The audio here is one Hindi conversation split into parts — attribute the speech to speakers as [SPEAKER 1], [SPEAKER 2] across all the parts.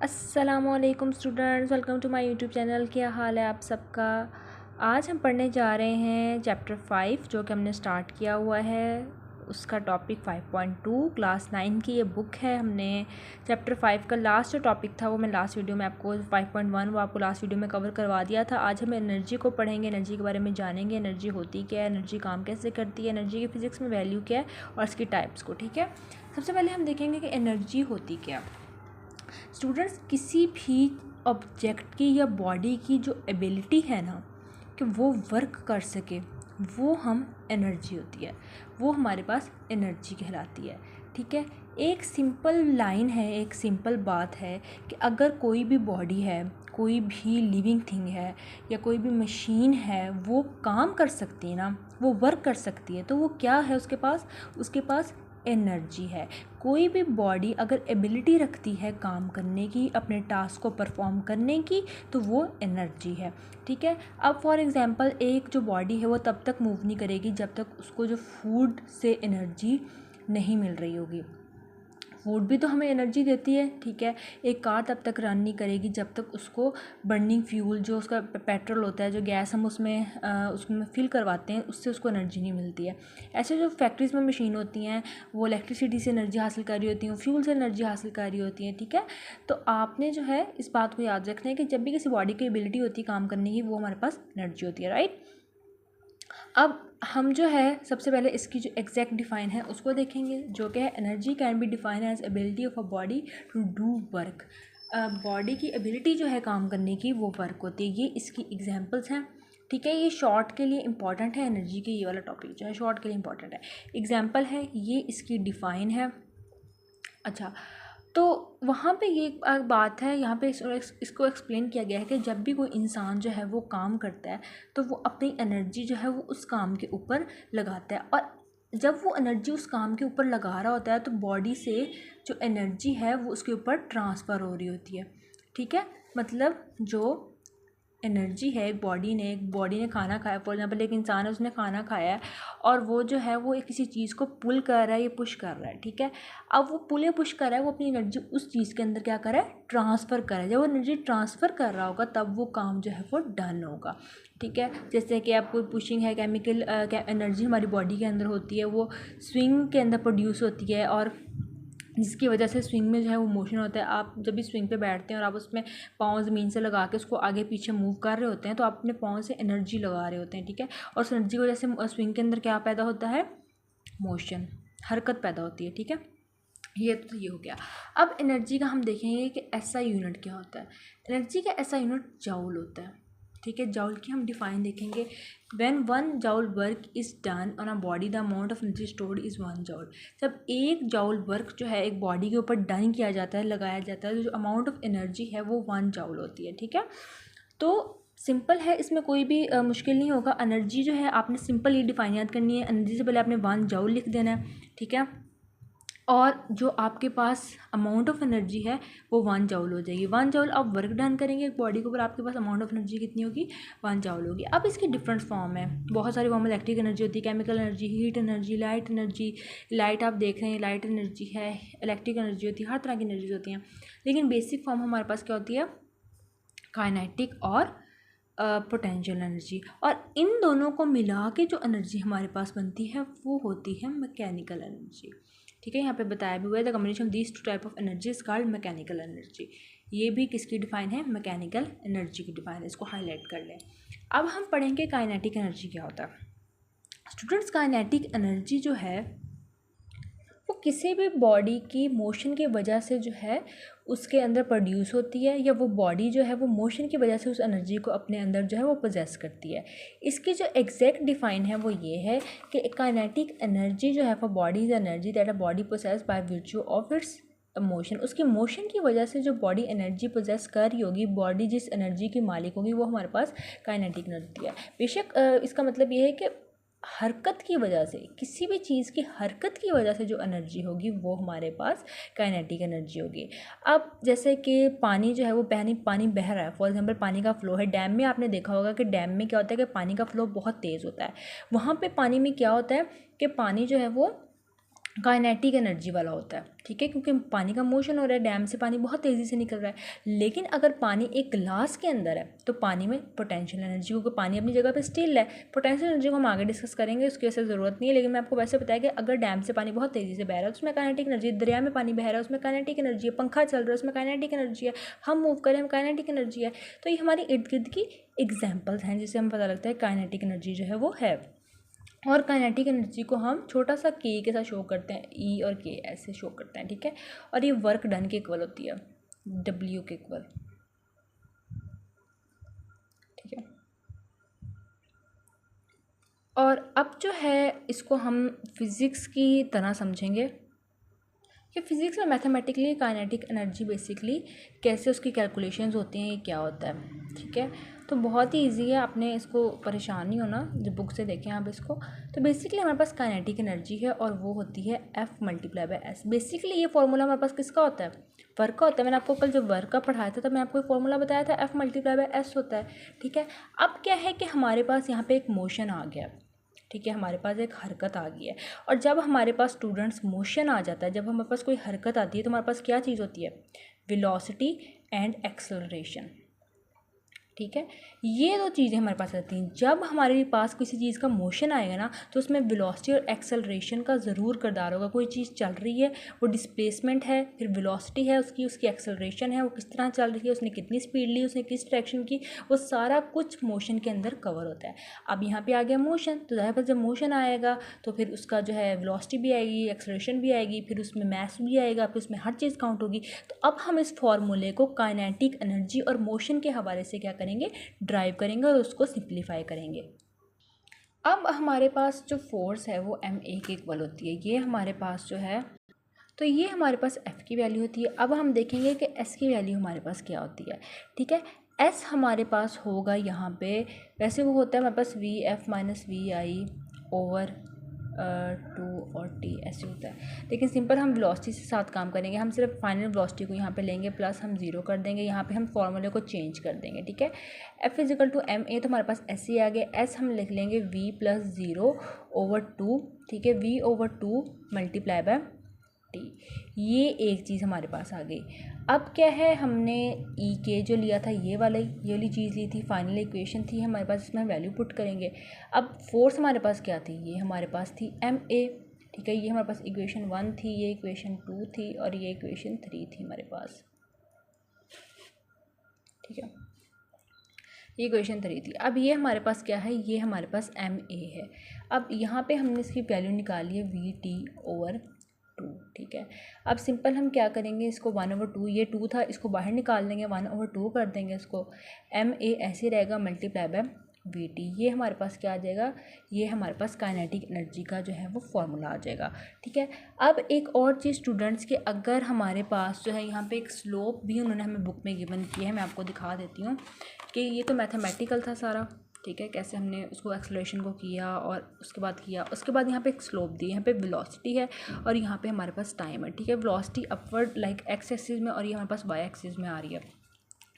[SPEAKER 1] अस्सलामुअलैकुम students, welcome to my YouTube channel. क्या हाल है आप सबका। आज हम पढ़ने जा रहे हैं चैप्टर 5 जो कि हमने स्टार्ट किया हुआ है। उसका टॉपिक 5.2 क्लास 9 की ये बुक है। हमने चैप्टर 5 का लास्ट जो टॉपिक था वो मैं लास्ट वीडियो में आपको 5.1 वो आपको लास्ट वीडियो में कवर करवा दिया था। आज हम एनर्जी को पढ़ेंगे, एनर्जी के बारे में जानेंगे, एनर्जी होती क्या है, एनर्जी काम कैसे करती है, एनर्जी की फिज़िक्स में वैल्यू क्या है और इसकी टाइप्स को। ठीक है, सबसे पहले हम देखेंगे कि एनर्जी होती क्या। स्टूडेंट्स, किसी भी ऑब्जेक्ट की या बॉडी की जो एबिलिटी है ना कि वो वर्क कर सके, वो हम एनर्जी होती है, वो हमारे पास एनर्जी कहलाती है। ठीक है, एक सिंपल लाइन है, एक सिंपल बात है कि अगर कोई भी बॉडी है, कोई भी लिविंग थिंग है या कोई भी मशीन है, वो काम कर सकती है ना, वो वर्क कर सकती है, तो वो क्या है उसके पास एनर्जी है। कोई भी बॉडी अगर एबिलिटी रखती है काम करने की, अपने टास्क को परफॉर्म करने की, तो वो एनर्जी है। ठीक है, अब फॉर एग्जांपल एक जो बॉडी है वो तब तक मूव नहीं करेगी जब तक उसको जो फूड से एनर्जी नहीं मिल रही होगी। फूड भी तो हमें एनर्जी देती है। ठीक है, एक कार तब तक रन नहीं करेगी जब तक उसको बर्निंग फ्यूल जो उसका पेट्रोल होता है, जो गैस हम उसमें फिल करवाते हैं, उससे उसको एनर्जी नहीं मिलती है। ऐसे जो फैक्ट्रीज में मशीन होती हैं वो इलेक्ट्रिसिटी से एनर्जी हासिल कर रही होती हैं, फ्यूल से एनर्जी हासिल कर रही होती हैं। ठीक है, तो आपने जो है इस बात को याद रखना है कि जब भी किसी बॉडी की एबिलिटी होती है काम करने की, वो हमारे पास एनर्जी होती है। राइट, अब हम जो है सबसे पहले इसकी जो एग्जैक्ट डिफाइन है उसको देखेंगे, जो कि है energy can be define as ability of a body to do work. Body की एबिलिटी जो है काम करने की, वो वर्क होती है। ये इसकी एग्जांपल्स हैं। ठीक है, ये शॉर्ट के लिए इंपॉर्टेंट है, एनर्जी के ये वाला टॉपिक जो है शॉर्ट के लिए इंपॉर्टेंट है। एग्जांपल है, ये इसकी डिफाइन है। अच्छा, तो वहाँ पे ये एक बात है, यहाँ पे इसको एक्सप्लेन किया गया है कि जब भी कोई इंसान जो है वो काम करता है तो वो अपनी एनर्जी जो है वो उस काम के ऊपर लगाता है, और जब वो एनर्जी उस काम के ऊपर लगा रहा होता है तो बॉडी से जो एनर्जी है वो उसके ऊपर ट्रांसफ़र हो रही होती है। ठीक है, मतलब जो एनर्जी है, एक बॉडी ने खाना खाया, फॉर एग्जांपल एक इंसान है, उसने खाना खाया है और वो जो है वो किसी चीज़ को पुल कर रहा है या पुश कर रहा है। ठीक है, अब वो पुल या पुश कर रहा है, वो अपनी एनर्जी उस चीज़ के अंदर क्या कर रहा है, ट्रांसफ़र कर रहा है। जब वो एनर्जी ट्रांसफ़र कर रहा होगा तब वो काम जो है वो डन होगा। ठीक है, जैसे कि आप कोई पुशिंग है, केमिकल एनर्जी हमारी बॉडी के अंदर होती है, वो स्विंग के अंदर प्रोड्यूस होती है, और जिसकी वजह से स्विंग में जो है वो मोशन होता है। आप जब भी स्विंग पे बैठते हैं और आप उसमें पाँव ज़मीन से लगा के उसको आगे पीछे मूव कर रहे होते हैं, तो आप अपने पाँव से एनर्जी लगा रहे होते हैं। ठीक है, और उस एनर्जी की वजह से स्विंग के अंदर क्या पैदा होता है, मोशन, हरकत पैदा होती है। ठीक है, ये तो ये हो गया। अब एनर्जी का हम देखेंगे कि ऐसा यूनिट क्या होता है। एनर्जी का ऐसा यूनिट जाउल होता है। ठीक है, जाउल की हम डिफाइन देखेंगे। When 1 joule work is done on a body the amount of energy stored is 1 joule. जब 1 जॉउल वर्क जो है एक बॉडी के ऊपर डन किया जाता है, लगाया जाता है, तो जो अमाउंट ऑफ एनर्जी है वो 1 जॉउल होती है। ठीक है, तो सिंपल है, इसमें कोई भी मुश्किल नहीं होगा। एनर्जी जो है आपने सिंपल ये डिफाइन याद करनी है। एनर्जी से पहले आपने 1 जॉउल लिख देना है। ठीक है, और जो आपके पास अमाउंट ऑफ एनर्जी है वो 1 जॉउल हो जाएगी। 1 जॉउल आप वर्क डन करेंगे बॉडी के ऊपर, आपके पास अमाउंट ऑफ एनर्जी कितनी होगी, 1 जॉउल होगी। अब इसकी डिफरेंट फॉर्म है, बहुत सारी फॉर्म है। इलेक्ट्रिक एनर्जी होती है, chemical energy, heat energy, light energy. Light आप देख रहे हैं, लाइट एनर्जी है, इलेक्ट्रिक एनर्जी होती है, हर तरह की एनर्जीज होती हैं। लेकिन बेसिक फॉर्म हमारे पास क्या होती है, काइनेटिक और पोटेंशियल एनर्जी। और इन दोनों को मिला के जो एनर्जी हमारे पास बनती है वो होती है मैकेनिकल एनर्जी। ठीक है, यहाँ पे बताया भी हुआ है, the combination of these 2 type of energy is called mechanical energy. ये भी किसकी डिफाइन है, मैकेनिकल एनर्जी की डिफाइन है, इसको हाईलाइट कर लें। अब हम पढ़ेंगे काइनेटिक एनर्जी क्या होता है। स्टूडेंट्स, काइनेटिक एनर्जी जो है वो किसी भी बॉडी की मोशन की वजह से जो है उसके अंदर प्रोड्यूस होती है, या वो बॉडी जो है वो मोशन की वजह से उस एनर्जी को अपने अंदर जो है वो पोजेस करती है। इसकी जो एग्जैक्ट डिफाइन है वो ये है कि काइनेटिक एनर्जी जो है for body is energy that a body possess by virtue of its motion. उसकी मोशन की वजह से जो बॉडी एनर्जी पोजेस कर रही होगी, बॉडी जिस एनर्जी की मालिक होगी, वो हमारे पास काइनेटिक एनर्जी है। बेशक इसका मतलब ये है कि हरकत की वजह से, किसी भी चीज़ की हरकत की वजह से जो एनर्जी होगी वो हमारे पास काइनेटिक एनर्जी होगी। अब जैसे कि पानी जो है वो पानी बह रहा है, फॉर एग्जांपल पानी का फ्लो है डैम में। आपने देखा होगा कि डैम में क्या होता है कि पानी का फ्लो बहुत तेज़ होता है। वहाँ पे पानी में क्या होता है कि पानी जो है वो काइनेटिक एनर्जी वाला होता है, ठीक है, क्योंकि पानी का मोशन हो रहा है, डैम से पानी बहुत तेज़ी से निकल रहा है। लेकिन अगर पानी एक ग्लास के अंदर है तो पानी में पोटेंशियल एनर्जी, क्योंकि पानी अपनी जगह पे स्टिल है, पोटेंशियल एनर्जी को हम आगे डिस्कस करेंगे, उसकी वैसे ज़रूरत नहीं है। लेकिन मैं आपको वैसे बताया कि अगर डैम से पानी बहुत तेज़ी से बह रहा है उसमें काइनेटिक एनर्जी, दरिया में पानी बह रहा है उसमें काइनेटिक एनर्जी है, पंखा चल रहा है उसमें काइनेटिक एनर्जी है, हम मूव करें हम काइनेटिक एनर्जी है। तो ये हमारी इर्द गिर्द की एग्जाम्पल्स हैं जिससे हमें पता लगता है काइनेटिक एनर्जी जो है वो है। और काइनेटिक एनर्जी को हम छोटा सा के साथ शो करते हैं, ई और के ऐसे शो करते हैं, ठीक है। और ये वर्क डन के इक्वल होती है, डब्ल्यू के इक्वल, ठीक है। और अब जो है इसको हम फिज़िक्स की तरह समझेंगे कि फिज़िक्स में मैथमेटिकली काइनेटिक एनर्जी बेसिकली कैसे उसकी कैलकुलेशंस होती हैं, ये क्या होता है, ठीक है। तो बहुत ही इजी है, आपने इसको परेशान नहीं होना, जब बुक से देखें आप इसको। तो बेसिकली हमारे पास काइनेटिक एनर्जी है और वो होती है F multiply by S. Basically ये फॉर्मूला हमारे पास किसका होता है, वर्क का होता है। मैंने आपको कल जब वर्क का पढ़ाया था तब मैं आपको एक फॉर्मूला बताया था, F मल्टीप्लाई बाय एस होता है, ठीक है। अब क्या है कि हमारे पास यहाँ पर एक मोशन आ गया, ठीक है, हमारे पास एक हरकत आ गई है। और जब हमारे पास स्टूडेंट्स मोशन आ जाता है, जब हमारे पास कोई हरकत आती है तो हमारे पास क्या चीज़ होती है, वेलोसिटी एंड एक्सेलरेशन, ठीक है। ये दो चीज़ें हमारे पास रहती हैं। जब हमारे पास किसी चीज़ का मोशन आएगा ना तो उसमें वेलोसिटी और एक्सेलरेशन का ज़रूर किरदार होगा। कोई चीज़ चल रही है, वो डिस्प्लेसमेंट है, फिर वेलोसिटी है उसकी, उसकी एक्सेलरेशन है, वो किस तरह चल रही है, उसने कितनी स्पीड ली, उसने किस डायरेक्शन की, वो सारा कुछ मोशन के अंदर कवर होता है। अब यहाँ पे आ गया मोशन, तो ज़ाहिर है जब मोशन आएगा तो फिर उसका जो है वेलोसिटी भी आएगी, एक्सेलरेशन भी आएगी, फिर उसमें मैस भी आएगा, फिर उसमें हर चीज़ काउंट होगी। तो अब हम इस फॉर्मूले को काइनेटिक एनर्जी और मोशन के हवाले से क्या करेंगे, ड्राइव करेंगे और उसको सिंप्लीफाई करेंगे। अब हमारे पास जो फोर्स है वो एम ए के इक्वल होती है, ये हमारे पास जो है, तो ये हमारे पास एफ़ की वैल्यू होती है। अब हम देखेंगे कि एस की वैल्यू हमारे पास क्या होती है, ठीक है। एस हमारे पास होगा यहाँ पे, वैसे वो होता है हमारे पास V F minus V I over 2 और टी ऐसे होता है। लेकिन सिंपल हम वेलोसिटी से साथ काम करेंगे, हम सिर्फ फाइनल वेलोसिटी को यहाँ पे लेंगे प्लस हम ज़ीरो कर देंगे, यहाँ पे हम फॉर्मूले को चेंज कर देंगे, ठीक है। F equal to M A, तो हमारे पास ऐसे ही आ गया। एस हम लिख लेंगे वी प्लस ज़ीरो ओवर 2, ठीक है, V over 2 multiply by T. ये एक चीज़ हमारे पास आ गई। अब क्या है, हमने ई के जो लिया था ये वाली चीज़ ली थी, फाइनल इक्वेशन थी हमारे पास, इसमें वैल्यू पुट करेंगे। अब फोर्स हमारे पास क्या थी, ये हमारे पास थी एम ए, ठीक है। ये हमारे पास इक्वेशन 1 थी, ये इक्वेशन 2 थी और ये इक्वेशन 3 थी हमारे पास, ठीक है। ये इक्वेशन 3 थी। अब ये हमारे पास क्या है, ये हमारे पास एम ए है। अब यहाँ पे हमने इसकी वैल्यू निकाली है वी टी ओवर 2, ठीक है। अब सिंपल हम क्या करेंगे, इसको 1/2, ये 2 था, इसको बाहर निकाल देंगे, 1/2 कर देंगे इसको, एम ए ऐसे रहेगा मल्टीप्लाई बाय वी टी। ये हमारे पास क्या आ जाएगा, ये हमारे पास काइनेटिक एनर्जी का जो है वो फॉर्मूला आ जाएगा, ठीक है। अब एक और चीज़ स्टूडेंट्स के, अगर हमारे पास जो है यहाँ पे एक स्लोप भी उन्होंने हमें बुक में गिवन किया है, मैं आपको दिखा देती हूँ कि ये तो मैथमेटिकल था सारा, ठीक है, कैसे हमने उसको एक्सेलरेशन को किया और उसके बाद यहाँ पे एक स्लोप दी, यहाँ पे वेलोसिटी है और यहाँ पे हमारे पास टाइम है, ठीक है। Velocity upward like x axis में और ये हमारे पास वाई एक्सिस में आ रही है,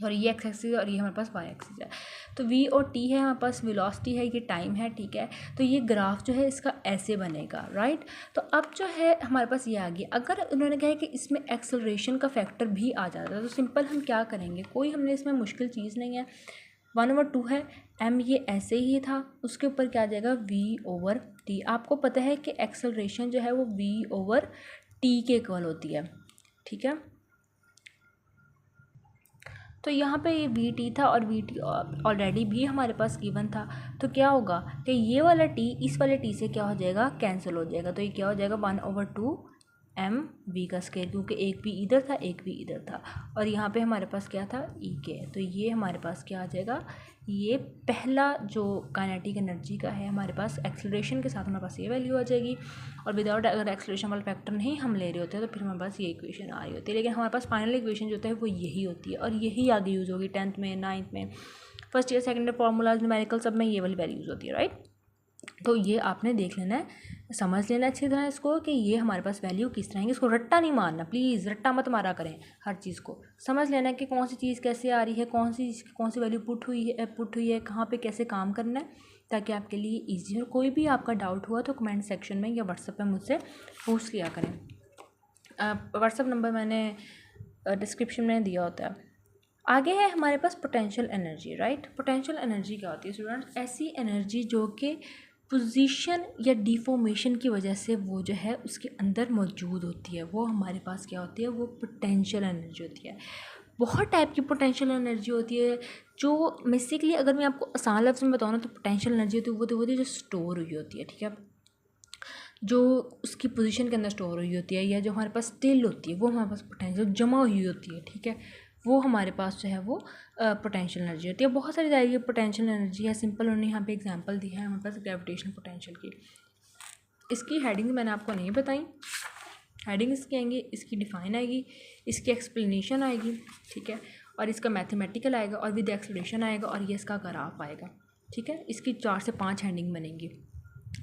[SPEAKER 1] और ये एक्स एक्सिस और ये हमारे पास वाई एक्सिस है। तो वी और टी है, हमारे पास वेलोसिटी है, ये टाइम है, ठीक है। तो ये ग्राफ जो है इसका ऐसे बनेगा, राइट। तो अब जो है हमारे पास ये आ गया। अगर उन्होंने कहा है कि इसमें एक्सेलरेशन का फैक्टर भी आ जाता है तो सिंपल हम क्या करेंगे, कोई हमने इसमें मुश्किल चीज़ नहीं है, 1/2 है, एम ये ऐसे ही था, उसके ऊपर क्या आ जाएगा वी ओवर टी। आपको पता है कि एक्सेलरेशन जो है वो वी ओवर टी के इक्वल होती है, ठीक है। तो यहाँ पे ये वी टी था और वी टी ऑलरेडी भी हमारे पास गिवन था, तो क्या होगा कि ये वाला टी इस वाले टी से क्या हो जाएगा, कैंसिल हो जाएगा। तो ये क्या हो जाएगा 1/2 एम वी का स्केयर, क्योंकि एक भी इधर था एक भी इधर था, और यहाँ पे हमारे पास क्या था ई के। तो ये हमारे पास क्या आ जाएगा, ये पहला जो काइनेटिक एनर्जी का है हमारे पास एक्सेलरेशन के साथ हमारे पास ये वैल्यू आ जाएगी, और विदाउट अगर एक्सेलरेशन वाला फैक्टर नहीं हम ले रहे होते हैं तो फिर हमारे पास ये इक्वेशन आ रही होती है। लेकिन हमारे पास फाइनल इक्वेशन जो होता है वो यही होती है और यही आगे यूज़ होगी 10th में, 9th में, first year second year formulas numerical सब में ये वाली वैल्यू यूज़ होती है, राइट। तो ये आपने देख लेना है, समझ लेना अच्छी तरह इसको कि ये हमारे पास वैल्यू किस तरह है। इसको रट्टा नहीं मारना, प्लीज़ रट्टा मत मारा करें, हर चीज़ को समझ लेना है कि कौन सी चीज़ कैसे आ रही है, कौन सी वैल्यू पुट हुई है, कहाँ पे कैसे काम करना है, ताकि आपके लिए ईजी हो। कोई भी आपका डाउट हुआ तो कमेंट सेक्शन में या व्हाट्सएप पे मुझसे पूछ लिया करें। व्हाट्सएप नंबर मैंने डिस्क्रिप्शन में दिया होता है। आगे है हमारे पास potential energy, right. Potential energy क्या होती है स्टूडेंट्स? ऐसी एनर्जी जो कि पोजीशन या डिफॉर्मेशन की वजह से वो जो है उसके अंदर मौजूद होती है, वो हमारे पास क्या होती है? वो पोटेंशियल एनर्जी होती है। बहुत टाइप की पोटेंशियल एनर्जी होती है, जो बेसिकली अगर मैं आपको आसान लफ्ज़ में बताऊँ ना तो पोटेंशियल एनर्जी होती है वो होती है जो स्टोर हुई होती है, ठीक है, जो उसकी पोजीशन के अंदर स्टोर हुई होती है, या जो हमारे पास स्टिल होती है वो हमारे पास पोटेंशियल जमा हुई होती है, ठीक है, वो हमारे पास जो है वो पोटेंशियल एनर्जी होती है। बहुत सारी तरह की पोटेंशियल एनर्जी है। सिंपल उन्होंने यहाँ पे एग्जांपल दी है हमारे पास ग्रेविटेशनल पोटेंशियल की। इसकी हेडिंग मैंने आपको नहीं बताई, हेडिंग इसकी आएंगी, इसकी डिफाइन आएगी, इसकी एक्सप्लेनेशन आएगी, ठीक है, और इसका मैथमेटिकल आएगा और विद एक्सप्लेनेशन आएगा, और ये इसका ग्राफ आएगा, ठीक है। इसकी 4 से 5 हेडिंग बनेंगी।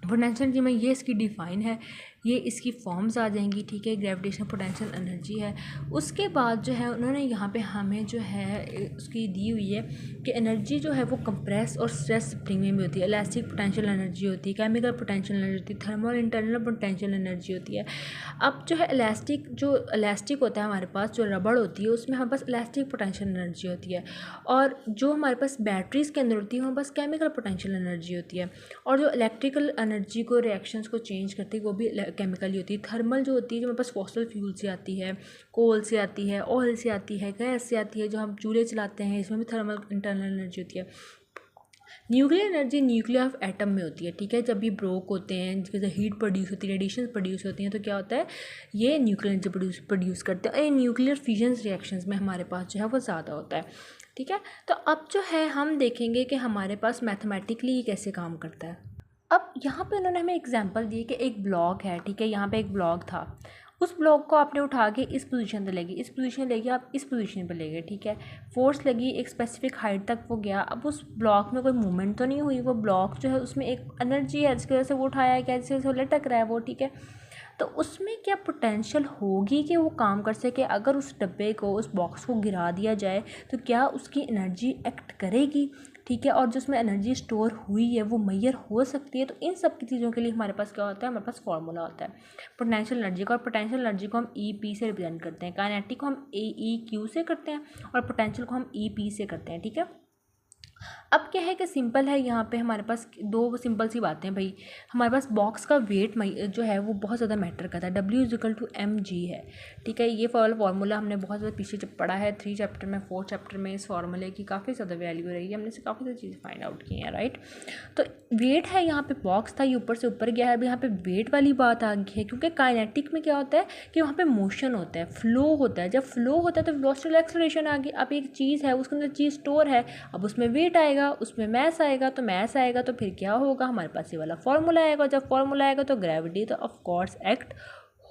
[SPEAKER 1] पोटेंशियल एनर्जी में ये इसकी डिफ़ाइन है, ये इसकी फॉर्म्स आ जाएंगी, ठीक है, ग्रेविटेशनल पोटेंशियल एनर्जी है। उसके बाद जो है उन्होंने यहाँ पे हमें जो है उसकी दी हुई है कि एनर्जी जो है वो कंप्रेस और स्ट्रेस स्प्रिंग में भी होती है। इलास्टिक पोटेंशियल एनर्जी होती है, केमिकल पोटेंशियल एनर्जी होती है, थर्मल इंटरनल पोटेंशियल एनर्जी होती है। अब जो है इलास्टिक होता है हमारे पास, जो रबड़ होती है उसमें हमारे पास इलास्टिक पोटेंशियल एनर्जी होती है, और जो हमारे पास बैटरीज़ के अंदर होती है हमारे पास केमिकल पोटेंशियल एनर्जी होती है, और जो इलेक्ट्रिकल एनर्जी को रिएक्शंस को चेंज करती है वो भी केमिकल ही होती है। थर्मल जो होती है जो हमारे पास फॉसिल फ्यूल से आती है, कोल से आती है, ऑयल से आती है, गैस से आती है, जो हम चूल्हे चलाते हैं इसमें भी थर्मल इंटरनल एनर्जी होती है। Nuclear energy nuclear of atom में होती है, ठीक है, जब भी ब्रोक होते हैं जिसकी वजह हीट प्रोड्यूस होती है, रेडिएशन प्रोड्यूस होती हैं, तो क्या होता है ये न्यूक्लियर एनर्जी प्रोड्यूस करते हैं। और ये न्यूक्लियर फिजन्स रिएक्शंस में हमारे पास जो है वो ज़्यादा होता है, ठीक है। तो अब जो है हम देखेंगे कि हमारे पास मैथमेटिकली ये कैसे काम करता है। अब यहाँ पे उन्होंने हमें एग्जांपल दिए कि एक ब्लॉक है, ठीक है, यहाँ पे एक ब्लॉक था, उस ब्लॉक को आपने उठा के इस पोजीशन पे लेगी, इस पोजीशन लेगी, आप इस पोजीशन पे ले गए, ठीक है, फोर्स लगी, एक स्पेसिफिक हाइट तक वो गया। अब उस ब्लॉक में कोई मूवमेंट तो नहीं हुई, वो ब्लॉक जो है उसमें एक एनर्जी है जिसकी वजह से वो उठाया है, कैसे वो लटक रहा है वो, ठीक है। तो उसमें क्या पोटेंशियल होगी कि वो काम कर सके? अगर उस डब्बे को, उस बॉक्स को गिरा दिया जाए तो क्या उसकी एनर्जी एक्ट करेगी, ठीक है, और जिसमें एनर्जी स्टोर हुई है वो मैयर हो सकती है। तो इन सब की चीज़ों के लिए हमारे पास क्या होता है? हमारे पास फार्मूला होता है पोटेंशियल एनर्जी का, और पोटेंशियल एनर्जी को हम ई पी से रिप्रेजेंट करते हैं, काइनेटिक को हम ए ई क्यू से करते हैं, और पोटेंशियल को हम ई पी से करते हैं, ठीक है। अब क्या है कि सिंपल है, यहाँ पे हमारे पास दो सिंपल सी बातें हैं भाई। हमारे पास बॉक्स का वेट जो है वो बहुत ज़्यादा मैटर करता है, W=mg है, ठीक है। ये फार्मूला हमने बहुत ज़्यादा पीछे जब पढ़ा है 3 चैप्टर में, 4 चैप्टर में इस फार्मूले की काफ़ी ज़्यादा वैल्यू रही है, हमने से काफ़ी सारी चीज़ें फाइंड आउट की हैं, राइट। तो वेट है, यहाँ पे बॉक्स था, ये ऊपर से ऊपर गया है, अब यहाँ पे वेट वाली बात आ गई है, क्योंकि काइनेटिक में क्या होता है कि वहाँ पे मोशन होता है, फ्लो होता है। जब फ्लो होता है तो वेलोसिटी एक्सेलरेशन आ गई। अब एक चीज़ है, उसके अंदर चीज़ स्टोर है, अब उसमें वेट आएगा, उसमें मैस आएगा, तो मैस आएगा तो फिर क्या होगा? हमारे पास ये वाला फार्मूला आएगा, जब फार्मूला आएगा तो ग्रेविटी तो ऑफ कोर्स एक्ट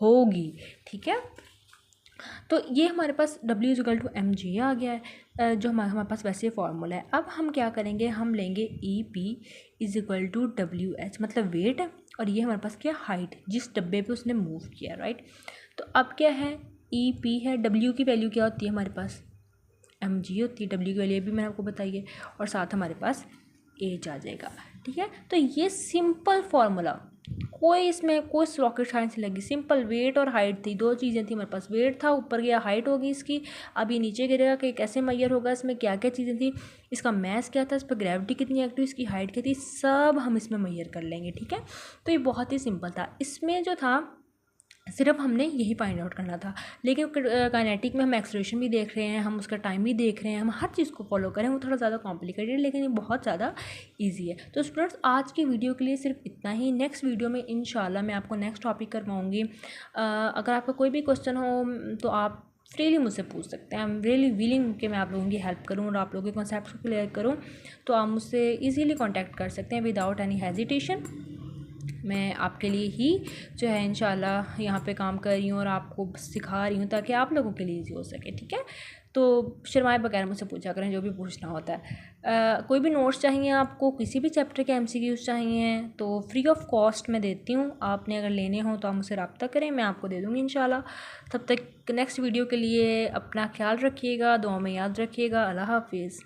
[SPEAKER 1] होगी, ठीक है। तो ये हमारे पास W=mg आ गया है, जो हमारे पास वैसे फार्मूला है। अब हम क्या करेंगे, हम लेंगे EP=WH, मतलब वेट है, और ये हमारे पास क्या हाइट, जिस डब्बे पे उसने मूव किया, राइट। तो अब क्या है, EP है, W की वैल्यू क्या होती है हमारे पास? mg होती है, W की वैल्यू भी मैंने आपको बताई है, और साथ हमारे पास H आ जाएगा, ठीक है। तो ये सिंपल फार्मूला, कोई इसमें कोई रॉकेट साइंस नहीं लगी, सिंपल वेट और हाइट थी, दो चीज़ें थी हमारे पास, वेट था ऊपर गया, हाइट होगी इसकी, अब ये नीचे गिरेगा कि कैसे मैयर होगा, इसमें क्या क्या चीज़ें थी, इसका मैस क्या था, इस पर ग्रेविटी कितनी एक्टिव, इसकी हाइट क्या थी, सब हम इसमें मैयर कर लेंगे, ठीक है। तो ये बहुत ही सिंपल था। इसमें जो था सिर्फ हमने यही फाइंड आउट करना था, लेकिन काइनेटिक में हम एक्सेलरेशन भी देख रहे हैं, हम उसका टाइम भी देख रहे हैं, हम हर चीज़ को फॉलो करें, वो थोड़ा ज़्यादा कॉम्प्लिकेटेड है, लेकिन ये बहुत ज़्यादा इजी है। तो स्टूडेंट्स आज की वीडियो के लिए सिर्फ इतना ही। नेक्स्ट वीडियो में इंशाल्लाह मैं आपको नेक्स्ट टॉपिक करवाऊँगी। अगर आपका कोई भी क्वेश्चन हो तो आप फ्रीली मुझसे पूछ सकते हैं। आई एम रियली विलिंग कि मैं आप लोगों की हेल्प करूँ और आप लोगों के कॉन्सेप्ट को क्लियर करूँ, तो आप मुझसे ईजीली कॉन्टैक्ट कर सकते हैं विदाउट एनी हेजिटेशन। मैं आपके लिए ही जो है इंशाल्लाह यहाँ पे काम कर रही हूँ और आपको सिखा रही हूँ ताकि आप लोगों के लिए ईजी हो सके, ठीक है। तो शर्माए बगैर मुझसे पूछा करें जो भी पूछना होता है। कोई भी नोट्स चाहिए आपको, किसी भी चैप्टर के MCQs चाहिए तो फ्री ऑफ कॉस्ट मैं देती हूँ। आपने अगर लेने हो तो आप मुझसे रब्ता करें, मैं आपको दे दूँगी इंशाल्लाह। तब तक नेक्स्ट वीडियो के लिए अपना ख्याल रखिएगा, दुआ में याद रखिएगा। अल्लाह हाफिज़।